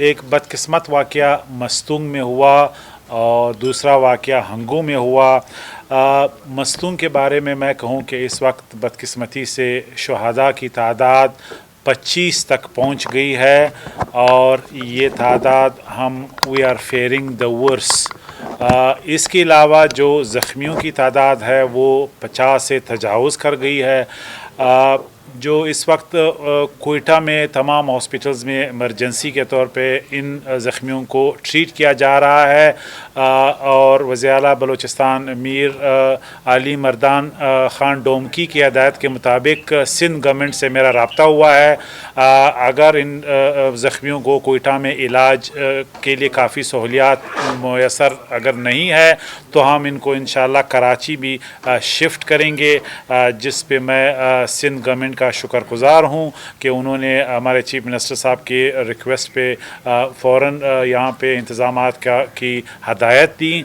एक बदकिस्मत वाक़या मस्तूंग में हुआ और दूसरा वाक़या हंगू में हुआ। मस्तूंग के बारे में मैं कहूँ कि इस वक्त बदकिस्मती से शुहदा की तादाद 25 तक पहुँच गई है और ये तादाद we are fearing the worse. इसके अलावा जो ज़ख्मियों की तादाद है वो 50 से तजावुज़ कर गई है। जो इस वक्त कोयटा में तमाम हॉस्पिटल्स में इमरजेंसी के तौर पे इन ज़ख्मियों को ट्रीट किया जा रहा है और वज़ीर आला बलूचिस्तान मीर अली मर्दान ख़ान डोमकी की हदायत के मुताबिक सिंध गवर्नमेंट से मेरा रब्ता हुआ है। अगर इन ज़ख्मियों को कोयटा में इलाज के लिए काफ़ी सहूलियात मुयसर अगर नहीं है तो हम इनको इंशाअल्लाह कराची भी शिफ्ट करेंगे, जिस पे मैं सिंध गवर्नमेंट का शुक्रगुज़ार हूँ कि उन्होंने हमारे चीफ मिनिस्टर साहब की रिक्वेस्ट पे फ़ौरन यहाँ पे इंतज़ामात की हदायत दी।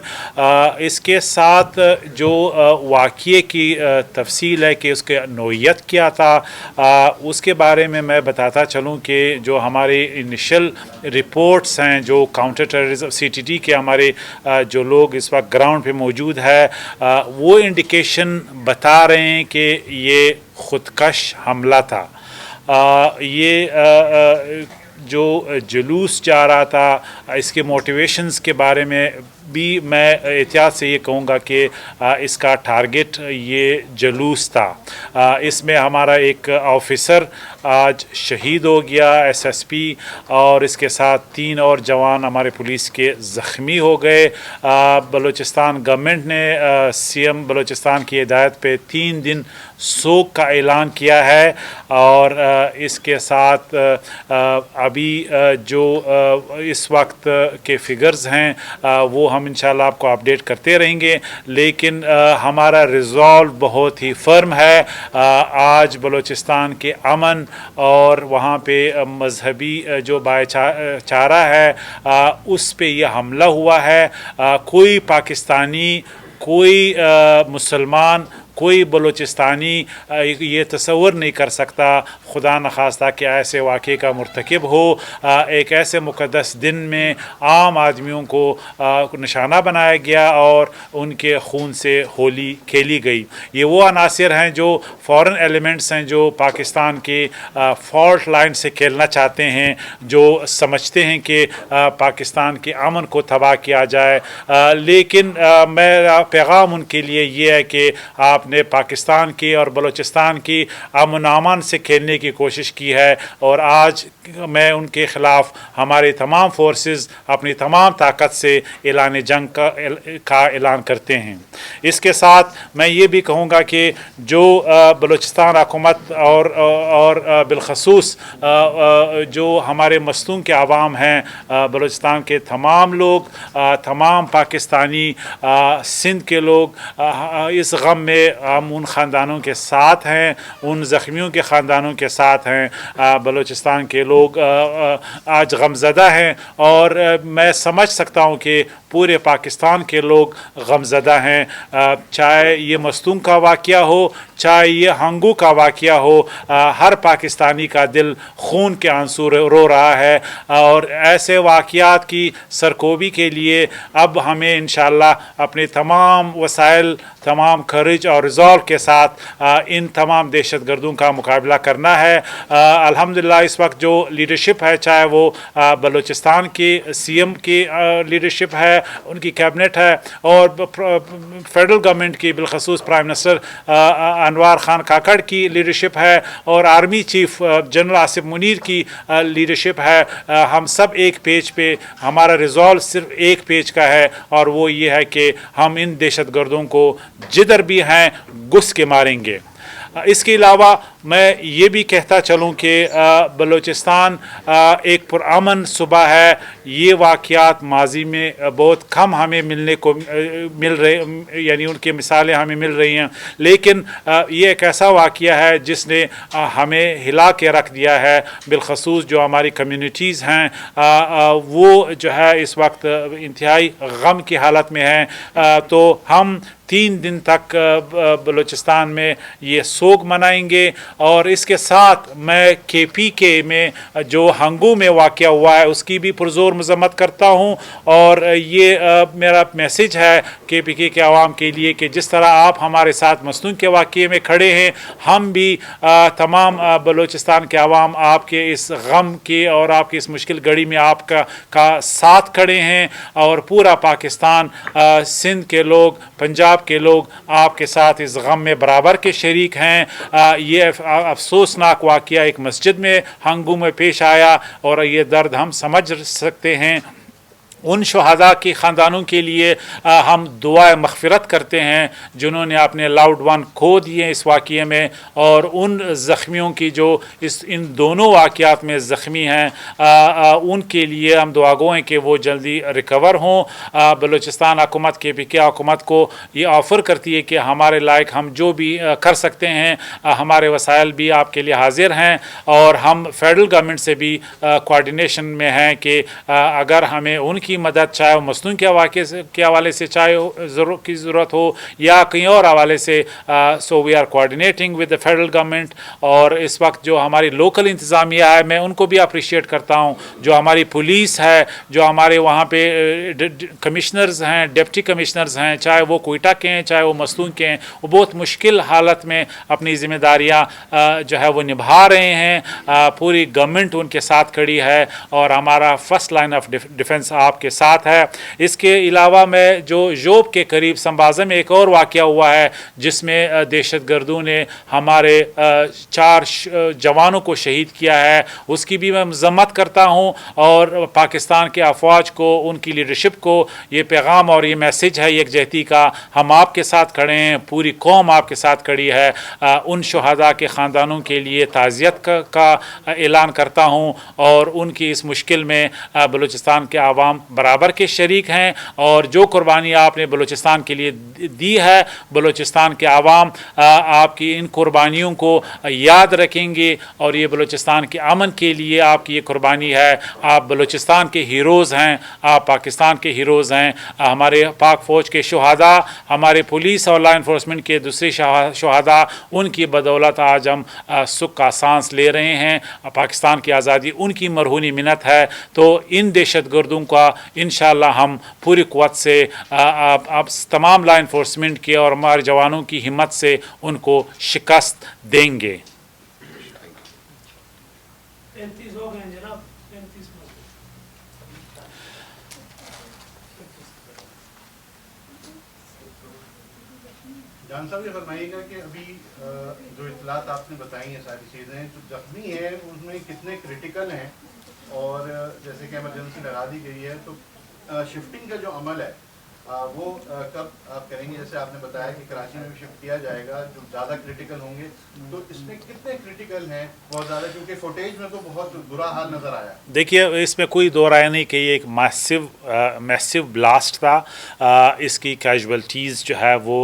इसके साथ जो वाक़ये की तफसील है कि उसके नौइयत क्या था, उसके बारे में मैं बताता चलूँ कि जो हमारे इनिशियल रिपोर्ट्स हैं, जो काउंटर टेररिज्म CTT के हमारे जो लोग इस वक्त ग्राउंड पे मौजूद है, वो इंडिकेशन बता रहे हैं कि ये ख़ुदकश हमला था। ये जो जुलूस जा रहा था, इसके मोटिवेशंस के बारे में भी मैं एहतियात से ये कहूँगा कि इसका टारगेट ये जुलूस था। इसमें हमारा एक ऑफिसर आज शहीद हो गया, SSP, और इसके साथ 3 और जवान हमारे पुलिस के ज़ख्मी हो गए। बलूचिस्तान गवर्नमेंट ने CM बलूचिस्तान की हिदायत पे 3 दिन सोग का ऐलान किया है और इसके साथ अभी जो इस वक्त के फिगर्स हैं वो हम इंशाल्लाह आपको अपडेट करते रहेंगे, लेकिन हमारा रिज़ॉल्व बहुत ही फर्म है। आज बलूचिस्तान के अमन और वहाँ पे मजहबी जो भाईचारा है उस पे यह हमला हुआ है। कोई पाकिस्तानी, कोई मुसलमान, कोई बलूचिस्तानी ये तसव्वुर नहीं कर सकता खुदा न खास्ता कि ऐसे वाक़े का मुर्तकिब हो। एक ऐसे मुक़द्दस दिन में आम आदमियों को निशाना बनाया गया और उनके खून से होली खेली गई। ये वो अनासिर हैं जो फॉरेन एलिमेंट्स हैं जो पाकिस्तान के फॉल्ट लाइन से खेलना चाहते हैं, जो समझते हैं कि पाकिस्तान के अमन को तबाह किया जाए। लेकिन मेरा पैगाम उनके लिए ये है कि आपने पाकिस्तान की और बलूचिस्तान की अमन से खेलने की कोशिश की है और आज मैं उनके ख़िलाफ़ हमारे तमाम फोर्सेस अपनी तमाम ताकत से ऐलान जंग का ऐलान करते हैं। इसके साथ मैं ये भी कहूँगा कि जो बलूचिस्तान हुकूमत और बिलखसूस जो हमारे मस्तूंग के आवाम हैं, बलूचिस्तान के तमाम लोग, तमाम पाकिस्तानी, सिंध के लोग इस गम में हम उन ख़ानदानों के साथ हैं, उन ज़ख्मियों के ख़ानदानों के साथ हैं। बलूचिस्तान के लोग आज गमज़दा हैं और मैं समझ सकता हूँ कि पूरे पाकिस्तान के लोग गमज़दा हैं। चाहे ये मस्तूंग का वाक़या हो, चाहे ये हंगू का वाक़या हो, हर पाकिस्तानी का दिल खून के आंसू रो रहा है और ऐसे वाक़यात की सरकोबी के लिए अब हमें इंशाअल्लाह अपने तमाम वसाइल, तमाम खर्च और रिज़ॉल्व के साथ इन तमाम दहशतगर्दों का मुकाबला करना है। अल्हम्दुलिल्लाह इस वक्त जो लीडरशिप है, चाहे वो बलूचिस्तान की CM की लीडरशिप है, उनकी कैबिनेट है, और फेडरल गवर्नमेंट की बिलखसूस प्राइम मिनिस्टर अनवर खान काकड़ की लीडरशिप है और army chief general Asif Munir की लीडरशिप है। हम सब एक पेज पे, हमारा रिज़ॉल्व सिर्फ एक पेज का है और वो ये है कि हम इन दहशतगर्दों को जिधर भी हैं घुस के मारेंगे। इसके अलावा मैं ये भी कहता चलूँ कि बलूचिस्तान एक पुरअमन सूबा है। ये वाक़यात माजी में बहुत कम हमें मिल रहे, यानी उनकी मिसालें हमें मिल रही हैं, लेकिन ये एक ऐसा वाक़या है जिसने हमें हिला के रख दिया है। बिलखसूस जो हमारी कम्युनिटीज़ हैं वो जो है इस वक्त इंतहाई गम की हालत में हैं। तो हम 3 दिन तक बलूचिस्तान में ये सोग मनाएंगे। और इसके साथ मैं KPK में जो हंगू में वाक़या हुआ है उसकी भी पुरज़ोर मज़म्मत करता हूँ। और ये मेरा मैसेज है KPK के आवाम के लिए कि जिस तरह आप हमारे साथ मसनून के वाक़े में खड़े हैं, हम भी तमाम बलूचिस्तान के आवाम आपके इस गम के और आपकी इस मुश्किल घड़ी में आपका साथ खड़े हैं। और पूरा पाकिस्तान, सिंध के लोग, पंजाब के लोग आपके साथ इस गम में बराबर के शरीक हैं। ये अफसोसनाक वाक़या एक मस्जिद में हंगू में पेश आया और ये दर्द हम समझ सकते हैं। उन शहादा के ख़ानदानों के लिए हम दुआ मग़फ़िरत करते हैं जिन्होंने अपने लाउड वन खो दिए इस वाक़े में। और उन ज़ख्मियों की जो इन दोनों वाक़यात में ज़ख्मी हैं उनके लिए हम दुआ गो हैं कि वो जल्दी रिकवर हों। बलूचिस्तान हुकूमत KPK हुकूमत को ये ऑफ़र करती है कि हमारे लायक हम जो भी कर सकते हैं, हमारे वसाइल भी आपके लिए हाजिर हैं। और हम फेडरल गवर्नमेंट से भी कोऑर्डिनेशन में हैं कि अगर हमें उनकी मदद, चाहे वो मसनून के हवाले से चाहे की ज़रूरत हो या कहीं और हवाले से, so we are coordinating with the federal government. और इस वक्त जो हमारी लोकल इंतज़ामिया है, मैं उनको भी अप्रिशिएट करता हूँ। जो हमारी पुलिस है, जो हमारे वहाँ पे कमिश्नर्स हैं, डिप्टी कमिश्नर्स हैं, चाहे वो कोयटा के हैं चाहे वो मसनून के हैं, वो बहुत मुश्किल हालत में अपनी ज़िम्मेदारियाँ जो है वो निभा रहे हैं। पूरी गवर्नमेंट उनके साथ खड़ी है और हमारा फर्स्ट लाइन ऑफ डिफेंस आपके साथ है। इसके अलावा मैं जो जोब के करीब संबाजा में एक और वाक़या हुआ है जिसमें दहशतगर्दों ने हमारे 4 जवानों को शहीद किया है, उसकी भी मैं मज़म्मत करता हूँ। और पाकिस्तान के अफवाज को, उनकी लीडरशिप को ये पैगाम और ये मैसेज है यकजहती का, हम आपके साथ खड़े हैं, पूरी कौम आपके साथ खड़ी है। उन शहादा के ख़ानदानों के लिए ताज़ियत का ऐलान करता हूँ। और उनकी इस मुश्किल में बलूचिस्तान के आवाम बराबर के शरीक हैं। और जो कुर्बानी आपने बलूचिस्तान के लिए दी है, बलूचिस्तान के आवाम आपकी इन कुर्बानियों को याद रखेंगे। और ये बलूचिस्तान के अमन के लिए आपकी ये कुर्बानी है। आप बलूचिस्तान के हीरोज़ हैं, आप पाकिस्तान के हीरोज़ हैं। हमारे पाक फ़ौज के शहादा, हमारे पुलिस और लॉ इन्फोर्समेंट के दूसरे शहादा, उनकी बदौलत आज हम सुख का सांस ले रहे हैं। पाकिस्तान की आज़ादी उनकी मरहूनी मिन्नत है। तो इन दहशतगर्दों का इंशाअल्लाह हम पूरी क़ुव्वत से आप तमाम लॉ इन्फोर्समेंट के और हमारे जवानों की हिम्मत से उनको शिकस्त देंगे। 35 हो गए जनाब, 35 जान साहब ये फरमाइएगा कि अभी जो इतलात आपने बताई हैं सारी चीज़ें, जो जख्मी हैं उनमें कितने क्रिटिकल हैं, और जैसे कि इमरजेंसी लगा दी गई है तो शिफ्टिंग का जो अमल है वो कब आप करेंगे? जैसे आपने बताया कि कराची में भी शिफ्ट किया जाएगा, जो ज़्यादा क्रिटिकल होंगे, तो इसमें कितने क्रिटिकल हैं बहुत ज़्यादा? क्योंकि फुटेज में तो बहुत बुरा हाल नज़र आया। देखिए, इसमें कोई दो राय नहीं कि ये एक मैसिव ब्लास्ट था। इसकी कैजुअल्टीज़ जो है वो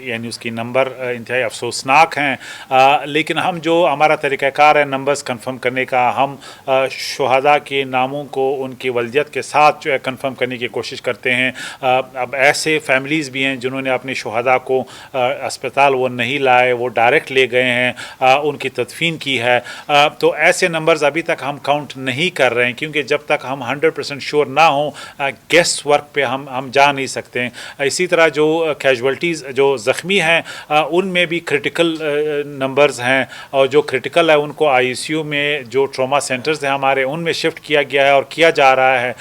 यानी उसकी नंबर इंतहाई अफसोसनाक हैं। लेकिन हम जो हमारा तरीक़ाकार है नंबर्स कंफर्म करने का, हम शहादा के नामों को उनकी वल्दियत के साथ जो है कंफर्म करने की कोशिश करते हैं। अब ऐसे फैमिलीज़ भी हैं जिन्होंने अपने शहादा को अस्पताल वो नहीं लाए, वो डायरेक्ट ले गए हैं, उनकी तदफीन की है। तो ऐसे नंबर्स अभी तक हम काउंट नहीं कर रहे हैं, क्योंकि जब तक हम 100% श्योर ना हो गेस वर्क पे हम जा नहीं सकते हैं। इसी तरह जो कैजुअल्टीज़ जो ज़ख्मी हैं उनमें भी क्रिटिकल नंबर्स हैं, और जो क्रिटिकल है उनको ICU में जो ट्रॉमा सेंटर्स हैं हमारे, उनमें शिफ्ट किया गया है और किया जा रहा है।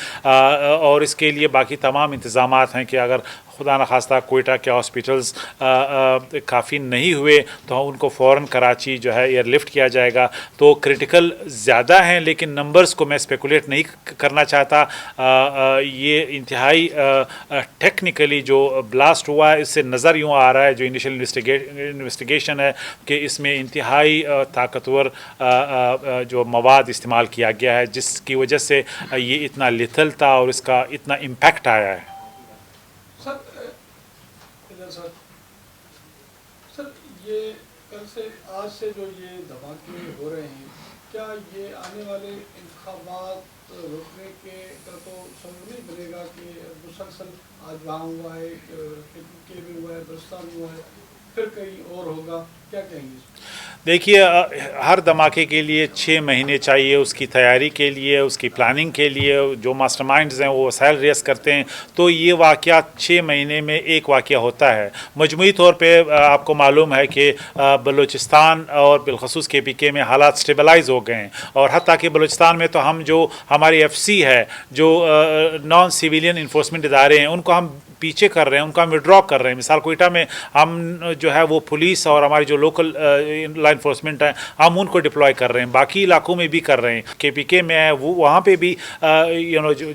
और इसके लिए बाकी तमाम इंतज़ामात हैं कि अगर खुदा न खास्ता कोयटा के हॉस्पिटल्स काफ़ी नहीं हुए तो उनको फ़ौरन कराची जो है एयरलिफ्ट किया जाएगा। तो क्रिटिकल ज़्यादा हैं, लेकिन नंबर्स को मैं स्पेकुलेट नहीं करना चाहता। ये इंतहाई टेक्निकली जो ब्लास्ट हुआ है, इससे नज़र यूँ आ रहा है, जो इनिशियल इन्वेस्टिगेशन है, कि इसमें इंतहाई ताकतवर जो मवाद इस्तेमाल किया गया है, जिसकी वजह से ये इतना लिथल था और इसका इतना इम्पैक्ट आया है। सर ये कल से आज से जो ये धमाके हो रहे हैं, کیا یہ آنے والے انتخابات روکنے کا تو سبب نہیں بنے گا کہ مسلسل آج وہاں ہوا ہے کے میں ہوا ہے برستان میں ہوا ہے پھر کہیں اور ہوگا، کیا کہیں گے؟ دیکھیے ہر دھماکے کے لیے 6 مہینے چاہیے، اس کی تیاری کے لیے، اس کی پلاننگ کے لیے جو ماسٹر مائنڈز ہیں وہ وسائل ریس کرتے ہیں، تو یہ واقعات 6 مہینے میں ایک واقعہ ہوتا ہے۔ مجموعی طور پہ آپ کو معلوم ہے کہ بلوچستان اور بالخصوص KPK میں حالات سٹیبلائز ہو گئے ہیں، اور حتیٰ کہ بلوچستان میں تو ہم جو ہماری FC ہے، جو نان سویلین انفورسمنٹ ادارے ہیں، ان کو ہم پیچھے کر رہے ہیں، ان کو ہم وڈرا کر رہے ہیں۔ مثال کوئٹہ میں ہم جو ہے وہ پولیس اور ہماری جو لوکل لا انفورسمنٹ ہے ہم ان کو ڈپلوائے کر رہے ہیں، باقی علاقوں میں بھی کر رہے ہیں۔ KPK میں ہے وہاں پہ بھی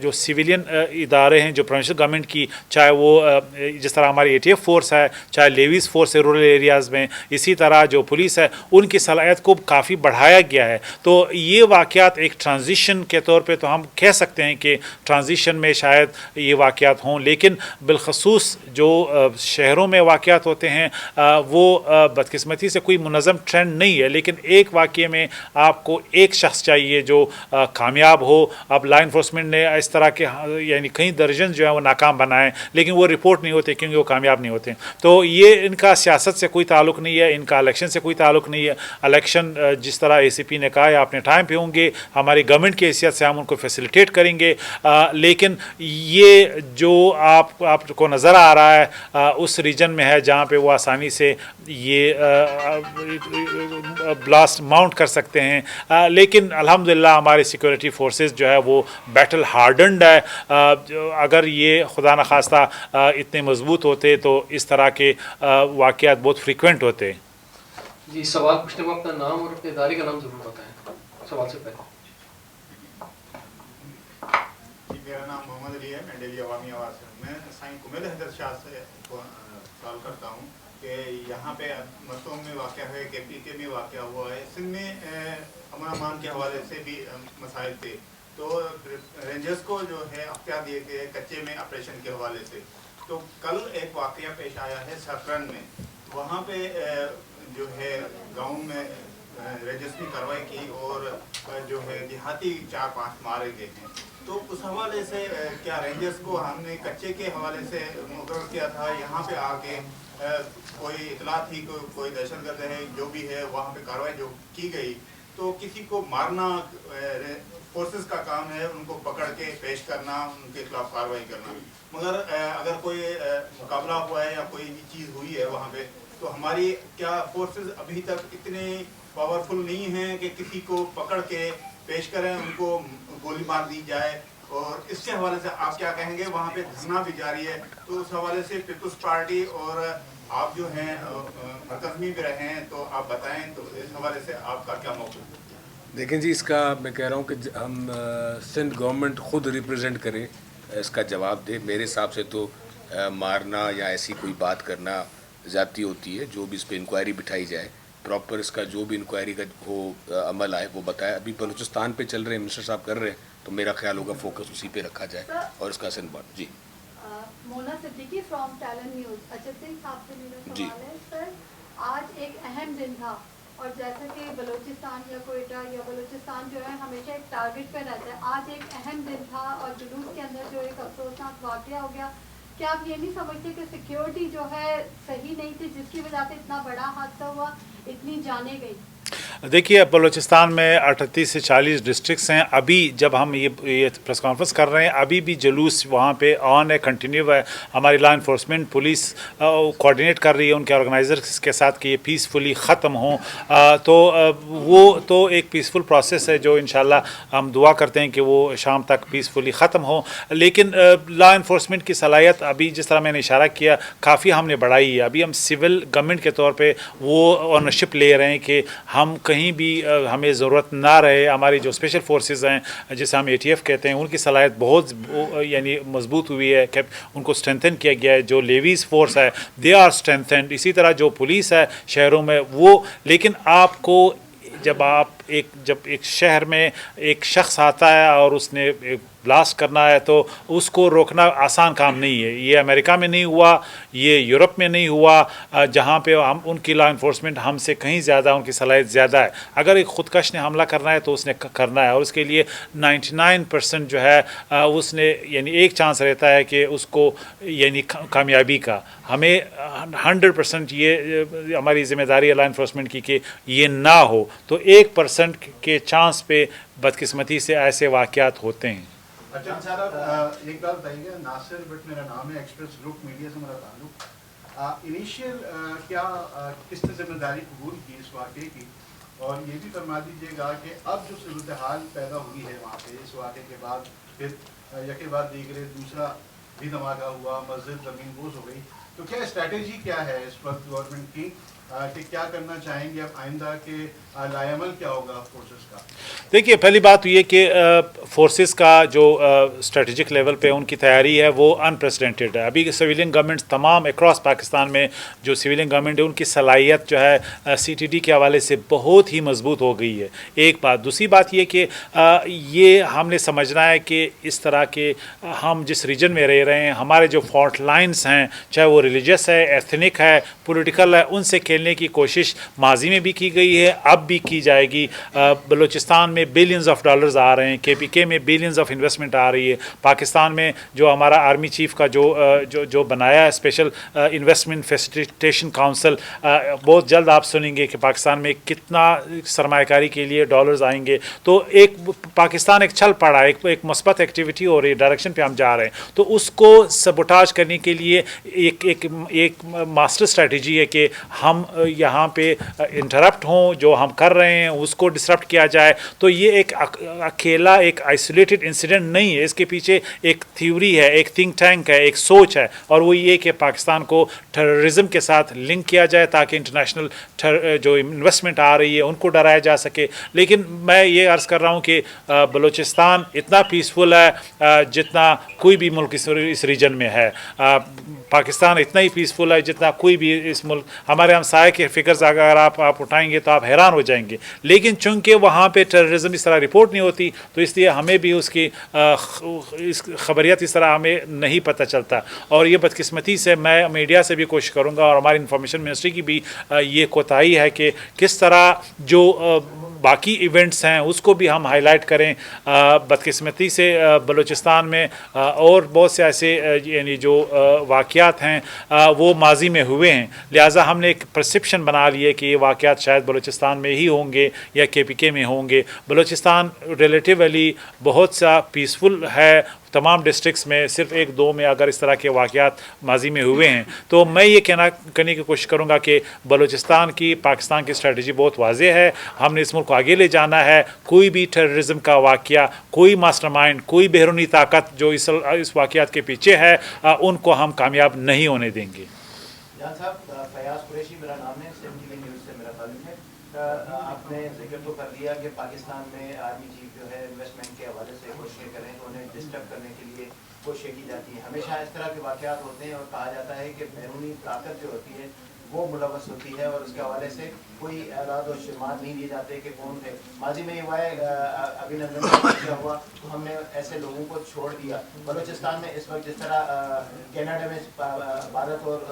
جو سویلین ادارے ہیں، جو پروونشل گورنمنٹ کی، چاہے وہ جس طرح ہماری ATF فورس ہے، چاہے لیویز فورس ہے رورل ایریاز میں، اسی طرح جو پولیس ہے، ان کی صلاحیت کو کافی بڑھایا گیا ہے۔ تو یہ واقعات ایک ٹرانزیشن کے طور پہ تو ہم کہہ سکتے ہیں کہ ٹرانزیشن میں شاید یہ واقعات ہوں، لیکن بالخصوص جو شہروں میں واقعات ہوتے ہیں وہ بدقسمتی سے کوئی منظم ٹرینڈ نہیں ہے، لیکن ایک واقعے میں آپ کو ایک شخص چاہیے جو کامیاب ہو۔ اب لا انفورسمنٹ نے اس طرح کے یعنی کئی درجن جو ہیں وہ ناکام بنائے، لیکن وہ رپورٹ نہیں ہوتے کیونکہ وہ کامیاب نہیں ہوتے۔ تو یہ ان کا سیاست سے کوئی تعلق نہیں ہے، ان کا الیکشن سے کوئی تعلق نہیں ہے۔ الیکشن جس طرح ACP نے کہا ہے اپنے ٹائم پہ ہوں گے، ہماری گورنمنٹ کی حیثیت سے ہم ان کو فیسیلیٹیٹ کریں گے، لیکن یہ جو آپ کو نظر آ رہا ہے اس ریجن میں ہے جہاں پہ وہ آسانی سے یہ بلاسٹ ماؤنٹ کر سکتے ہیں، لیکن الحمدللہ ہمارے سیکورٹی فورسز جو ہے وہ بیٹل ہارڈنڈ ہے۔ اگر یہ خدا نخواستہ اتنے مضبوط ہوتے تو اس طرح کے واقعات بہت فریکوینٹ ہوتے۔ جی سوال پوچھنے میں اپنا نام اور اپنے ادارے کا نام ضرور بتائیں سوال سے پہلے۔ جی میرا نام محمد علی ہے، میں ڈیلی عوامی آواز سے ہوں۔ میں سائن کمیل حیدر شاہ سے سوال کرتا ہوں کہ یہاں پہ مسوم میں واقع ہے، KPK میں واقع ہوا ہے، سندھ میں امن امان کے حوالے سے بھی مسائل تھے، تو رینجرز کو جو ہے اختیار دیے گئے کچے میں آپریشن کے حوالے سے۔ تو کل ایک واقعہ پیش آیا ہے سرکرن میں، وہاں پہ جو ہے گاؤں میں رینجرز نے کارروائی کی اور جو ہے دیہاتی 4-5 مارے گئے ہیں۔ تو اس حوالے سے کیا رینجرز کو ہم نے کچے کے حوالے سے مقرر کیا تھا، یہاں پہ آ کے کوئی اطلاع تھی کوئی دہشت گرد ہے جو بھی ہے وہاں پہ کارروائی جو کی گئی، تو کسی کو مارنا فورسز کا کام ہے، ان کو پکڑ کے پیش کرنا، ان کے خلاف کارروائی کرنا، مگر اگر کوئی مقابلہ ہوا ہے یا کوئی بھی چیز ہوئی ہے وہاں پہ، تو ہماری کیا فورسز ابھی تک اتنے پاورفل نہیں ہیں کہ کسی کو پکڑ کے پیش کریں، ان کو گولی مار دی جائے؟ اور اس کے حوالے سے آپ کیا کہیں گے؟ وہاں پہ دھرنا بھی جاری ہے، تو اس حوالے سے پیپلز پارٹی اور آپ جو ہیں مرکز میں بھی رہے ہیں، تو آپ بتائیں تو اس حوالے سے آپ کا کیا موقف ہے؟ دیکھیں جی، اس کا میں کہہ رہا ہوں کہ ہم سندھ گورنمنٹ خود ریپریزنٹ کرے، اس کا جواب دے۔ میرے حساب سے تو مارنا یا ایسی کوئی بات کرنا زیادتی ہوتی ہے، جو بھی اس پہ انکوائری بٹھائی جائے، پراپر اس کا جو بھی انکوائری کا وہ عمل آئے وہ بتائے۔ ابھی بلوچستان پہ چل رہے ہیں، منسٹر صاحب کر رہے ہیں، تو میرا خیال ہوگا فوکس اسی پہ رکھا جائے اور اس کا سندھ بات۔ جی مونا صدیقی فرام ٹیلنٹ نیوز۔ اچھا سنگھ صاحب سے میرا سوال ہے سر، آج ایک اہم دن تھا، اور جیسا کہ بلوچستان یا کوئٹہ یا بلوچستان جو ہے ہمیشہ ایک ٹارگٹ پہ رہتا ہے، آج ایک اہم دن تھا اور جلوس کے اندر جو ایک افسوسناک واقعہ ہو گیا، کیا آپ یہ نہیں سمجھتے کہ سیکیورٹی جو ہے صحیح نہیں تھی، جس کی وجہ سے اتنا بڑا حادثہ ہوا، اتنی جانیں گئی؟ دیکھیے بلوچستان میں 38 سے 40 ڈسٹرکٹس ہیں۔ ابھی جب ہم یہ پریس کانفرنس کر رہے ہیں، ابھی بھی جلوس وہاں پہ آن ہے، کنٹینیو ہے۔ ہماری لا انفورسمنٹ پولیس کوآرڈینیٹ کر رہی ہے ان کے آرگنائزرس کے ساتھ کہ یہ پیسفلی ختم ہوں، تو وہ تو ایک پیسفل پروسیس ہے جو انشاءاللہ ہم دعا کرتے ہیں کہ وہ شام تک پیسفلی ختم ہو۔ لیکن لا انفورسمنٹ کی صلاحیت ابھی جس طرح میں نے اشارہ کیا کافی ہم نے بڑھائی ہے۔ ابھی ہم سول گورنمنٹ کے طور پہ وہ اونرشپ لے رہے ہیں کہ ہم کہیں بھی ہمیں ضرورت نہ رہے، ہماری جو اسپیشل فورسز ہیں جسے ہم ATF کہتے ہیں، ان کی صلاحیت بہت یعنی مضبوط ہوئی ہے، کہ ان کو اسٹرینتھن کیا گیا ہے۔ جو لیویز فورس ہے دے آر اسٹرینتھنڈ، اسی طرح جو پولیس ہے شہروں میں وہ۔ لیکن آپ کو جب آپ जब एक शहर में एक शख्स आता है और उसने ब्लास्ट करना है तो उसको रोकना आसान काम नहीं है। ये अमेरिका में नहीं हुआ, ये यूरोप में नहीं हुआ, जहाँ पे हम उनकी लॉ इन्फोर्समेंट हमसे कहीं ज़्यादा, उनकी सलाहियत ज़्यादा है। अगर एक ख़ुदकश ने हमला करना है तो उसने करना है, और उसके लिए 99% जो है उसने यानी एक चांस रहता है कि उसको यानी कामयाबी का। हमें 100% ये हमारी ज़िम्मेदारी है लॉ इन्फोर्समेंट की कि ये ना हो, तो 1% के चांस पे बदकिस्मती से ऐसे वाक़यात होते हैं। अच्छा सर, एक बात बताइएगा, नासिर बट मेरा नाम है, एक्सप्रेस ग्रुप मीडिया से मेरा ताल्लुक। इनिशियल क्या किसने जिम्मेदारी कबूल की इस वाक़े की, और ये भी फरमा दीजिएगा कि अब जो सूरत हाल पैदा हुई है वहाँ पे इस वाक़े के बाद, फिर यके बाद दीगरे दूसरा भी धमाका हुआ, मस्जिद ज़मीन बोझ हो गई, तो क्या स्ट्रैटेजी क्या है इस वक्त गवर्नमेंट की कि क्या करना चाहेंगे अब आइंदा के लाएमल क्या होगा फोर्सेस का? देखिए, पहली बात ये कि फोर्सेस का जो स्ट्रेटजिक लेवल पे उनकी तैयारी है वो अनप्रेसिडेंटेड है। अभी सिविलियन गवर्नमेंट तमाम अक्रॉस पाकिस्तान में जो सिविलियन गवर्नमेंट है उनकी सलाहियत जो है CTD के हवाले से बहुत ही मजबूत हो गई है, एक बात। दूसरी बात ये कि ये हमने समझना है कि इस तरह के हम जिस रीजन में रह रहे हैं, हमारे जो फॉल्ट लाइन्स हैं, चाहे वो रिलीजियस है, एथनिक है, पॉलिटिकल है, उनसे खेलने की कोशिश माजी में भी की गई है, अब भी की जाएगी। बलूचिस्तान में बिलियंस ऑफ डॉलर्स आ रहे हैं, KPK में बिलियंस ऑफ इन्वेस्टमेंट आ रही है। पाकिस्तान में जो हमारा आर्मी चीफ का जो बनाया है स्पेशल इन्वेस्टमेंट फैसिलिटेशन काउंसिल, बहुत जल्द आप सुनेंगे कि पाकिस्तान में कितना सरमायाकारी के लिए डॉलर्स आएंगे। तो एक पाकिस्तान एक चल पड़ा है, एक मस्बत एक्टिविटी हो रही है, डायरेक्शन पे हम जा रहे हैं, तो उसको सबोटाज करने के लिए एक मास्टर स्ट्रैटेजी है कि हम यहाँ पे इंटरप्ट हों, जो हम कर रहे हैं उसको डिसरप्ट किया जाए। तो ये एक अकेला एक आइसोलेटेड इंसिडेंट नहीं है, इसके पीछे एक थ्योरी है, एक थिंक टैंक है, एक सोच है, और वो ये कि पाकिस्तान को टेररिज्म के साथ लिंक किया जाए ताकि इंटरनेशनल जो इन्वेस्टमेट आ रही है उनको डराया जा सके। लेकिन मैं ये अर्ज़ कर रहा हूँ कि बलूचिस्तान इतना पीसफुल है जितना कोई भी मुल्क इस रीजन में है। पाकिस्तान इतना ही पीसफुल है जितना कोई भी इस मुल्क। हमारे हमसाये के फिगर्स अगर आप उठाएंगे तो आप हैरान हो जाएंगे, लेकिन चूंकि वहाँ पे टेररिज्म इस तरह रिपोर्ट नहीं होती तो इसलिए हमें भी उसकी इस खबरियत इस तरह हमें नहीं पता चलता। और ये बदकिस्मती से मैं मीडिया से भी कोशिश करूँगा और हमारी इंफॉर्मेशन मिनिस्ट्री की भी ये कोताही है कि किस तरह जो बाकी इवेंट्स हैं उसको भी हम हाईलाइट करें। बदकिस्मती से बलूचिस्तान में और बहुत से ऐसे यानी जो वाक़यात हैं वो माजी में हुए हैं, लिहाजा हमने एक परसेप्शन बना ली है कि ये वाक़यात शायद बलूचिस्तान में ही होंगे या KPK में होंगे। बलूचिस्तान रिलेटिवली बहुत सा पीसफुल है, तमाम डिस्ट्रिक्ट्स में सिर्फ 1-2 में अगर इस तरह के वाक़यात माजी में हुए हैं। तो मैं ये करने की कोशिश करूँगा कि बलूचिस्तान की पाकिस्तान की स्ट्रेटजी बहुत वाज़ेह है, हमने इस मुल्क को आगे ले जाना है। कोई भी टेररिज्म का वाक़या, कोई मास्टरमाइंड, कोई बैरूनी ताकत जो इस वाक़यात के पीछे है उनको हम कामयाब नहीं होने देंगे। जान साहब, फयाज कुरैशी मेरा नाम है, CMTV न्यूज़ से मेरा ताल्लुक है। आपने जिक्र तो कर दिया कि पाकिस्तान में आर्मी चीफ जो है इन्वेस्टमेंट के हवाले से कोशिशें करें तो उन्हें डिस्टर्ब करने के लिए कोशिशें की जाती हैं। हमेशा इस तरह के वाक़यात होते हैं और कहा जाता है कि बैरूनी ताकत जो होती है वो मुलव्वस होती है और उसके हवाले से कोई एलाद और शुमार नहीं दिए जाते कि कौन थे। माजी में हुआ है अभिनंदन का हुआ तो हमने ऐसे लोगों को छोड़ दिया। बलूचिस्तान में इस वक्त जिस तरह कनाडा में भारत और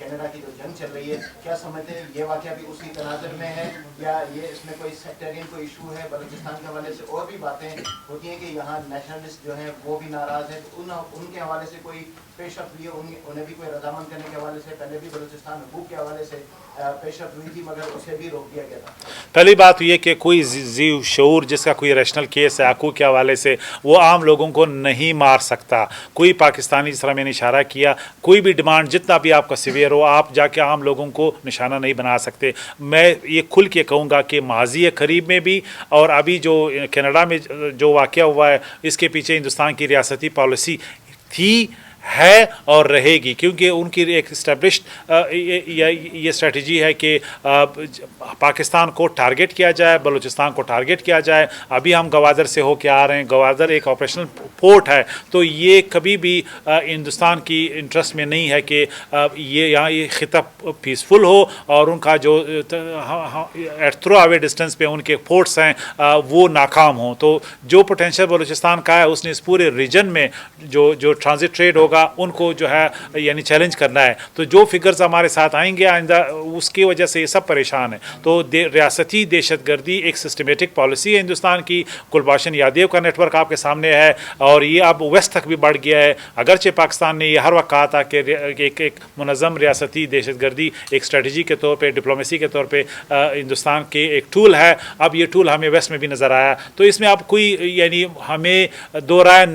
कनाडा की जो जंग चल रही है, क्या समझते हैं ये वाक़या भी उसी तनाज़ुर में है या ये इसमें कोई सेक्टरियन कोई इशू है? बलूचिस्तान के हवाले से और भी बातें होती हैं कि यहाँ नेशनलिस्ट जो हैं वो भी नाराज़ हैं, तो उनके हवाले से कोई पेशरफ हुई है? उन्हें भी कोई रजामंद करने के हवाले से पहले भी बलूचिस्तान हुकूक के हवाले से पेशरफ हुई थी मगर उसे भी रोक दिया गया था। पहली बात ये कि कोई जीव शऊर जिसका कोई रैशनल केस है हकूक़ के हवाले से वो आम लोगों को नहीं मार सकता। कोई पाकिस्तानी, जिस तरह मैंने इशारा किया, कोई भी डिमांड जितना भी आपका सीवियर हो आप जाके आम लोगों को निशाना नहीं बना सकते। मैं ये खुल के कहूँगा कि माजी करीब में भी और अभी जो कनाडा में जो वाक़या हुआ है इसके पीछे हिंदुस्तान की रियासती पॉलिसी थी ہے اور رہے گی, क्योंकि उनकी एक इस्टेब्लिश्ड ये स्ट्रेटजी है कि पाकिस्तान को टारगेट किया जाए, बलूचिस्तान को टारगेट किया जाए. अभी हम गवादर से होके आ रहे हैं, गवादर एक ऑपरेशनल पोर्ट है, तो ये कभी भी हिंदुस्तान की इंटरेस्ट में नहीं है कि ये यहाँ ये खिता पीसफुल हो और उनका जो थ्रो अवे डिस्टेंस पे उनके पोर्ट्स हैं वो नाकाम हों. तो जो पोटेंशियल बलूचिस्तान का है उसने इस पूरे रीजन में जो ट्रांजिट ट्रेड होगा उनको जो है यानी चैलेंज करना है. तो जो फिगर्स हमारे साथ आएंगे आइंदा उसकी वजह से ये सब परेशान है. तो रियासती दहशतगर्दी एक सिस्टमेटिक पॉलिसी है हिंदुस्तान की. गुलबाशन यादव का नेटवर्क आपके सामने है और ये अब वेस्ट तक भी बढ़ गया है. अगरचे पाकिस्तान ने ये हर वक्त कहा था कि एक मुनज़्ज़म रियासती दहशतगर्दी एक स्ट्रेटजी के तौर पर, डिप्लोमेसी के तौर पर हिंदुस्तान के एक टूल है. अब ये टूल हमें वेस्ट में भी नज़र आया. तो इसमें अब कोई यानी हमें दो राय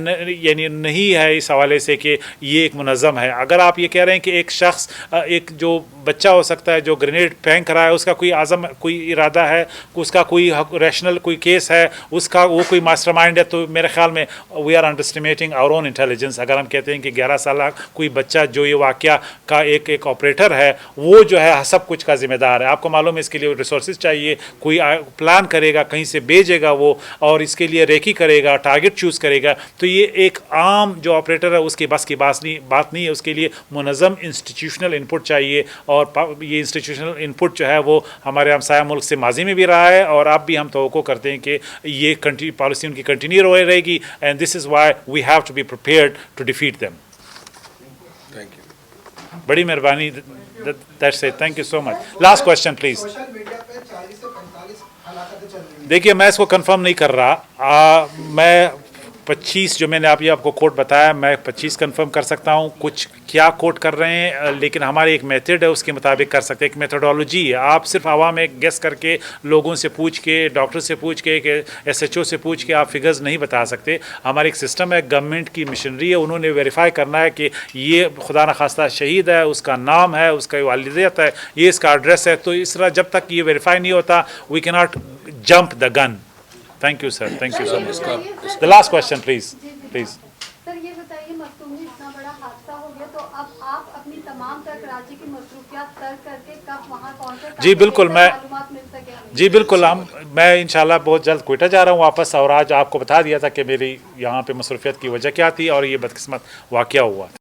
यानी नहीं है इस हवाले से कि ये एक मुनज़्ज़म है. अगर आप ये कह रहे हैं कि एक शख्स एक जो बच्चा हो सकता है जो ग्रेनेड फेंक रहा है उसका कोई आज़म कोई इरादा है, उसका कोई रैशनल कोई केस है, उसका वो कोई मास्टरमाइंड है, तो मेरे ख्याल में we are underestimating our own intelligence. अगर हम कहते हैं कि 11 साल कोई बच्चा जो ये वाक़या का एक ऑपरेटर है वो जो है सब कुछ का ज़िम्मेदार है. आपको मालूम है इसके लिए रिसोर्सेज चाहिए, कोई प्लान करेगा, कहीं से भेजेगा वो और इसके लिए रेकी करेगा, टारगेट चूज़ करेगा. तो ये एक आम जो ऑपरेटर है उसकी बस की बात नहीं है. उसके लिए मुनज़्ज़म इंस्टीट्यूशनल इनपुट चाहिए और ये इंस्टीट्यूशनल इनपुट जो है वो हमारे हमसाया मुल्क से माजी में भी रहा है और अब भी हम तवक्को करते हैं कि ये पॉलिसी उनकी कंटिन्यू रहेगी. And this is why we have to be prepared to defeat them. Thank you. बड़ी मेहरबानी. That's it. Thank you so much. Last question please. Social media पे 40 से 45 हलाकतें चल रही हैं. देखिए मैं इसको कंफर्म नहीं कर रहा. मैं 25 जो मैंने आपको कोट बताया मैं 25 कंफर्म कर सकता हूँ. कुछ क्या कोट कर रहे हैं लेकिन हमारी एक मेथड है उसके मुताबिक कर सकते हैं. एक मेथोडोलॉजी है. आप सिर्फ आवाम में गेस करके लोगों से पूछ के, डॉक्टर से पूछ के, SHO से पूछ के आप फिगर्स नहीं बता सकते. हमारा एक सिस्टम है, गवर्नमेंट की मशीनरी है, उन्होंने वेरीफाई करना है कि ये खुदा न खास्ता शहीद है, उसका नाम है, उसका वालिदियत है, ये इसका एड्रेस है. तो इस तरह जब तक ये वेरीफाई नहीं होता we can not jump the gun. Thank you sir. Thank you so much. The last question please. Please sir ये बताइए मखदूम में इतना बड़ा हादसा हो गया तो अब आप अपनी तमाम तक राज्य की मसरूफियात तर्क करके कब वहाँ पहुँचे? जी बिल्कुल. मालूमात मिल सके. जी बिल्कुल. मैं इंशाल्लाह बहुत जल्द क्वेटा जा रहा हूँ वापस और आज आपको बता दिया था कि मेरी यहाँ पे मसरूफियत की वजह क्या थी और ये बदकिस्मत वाक़या हुआ.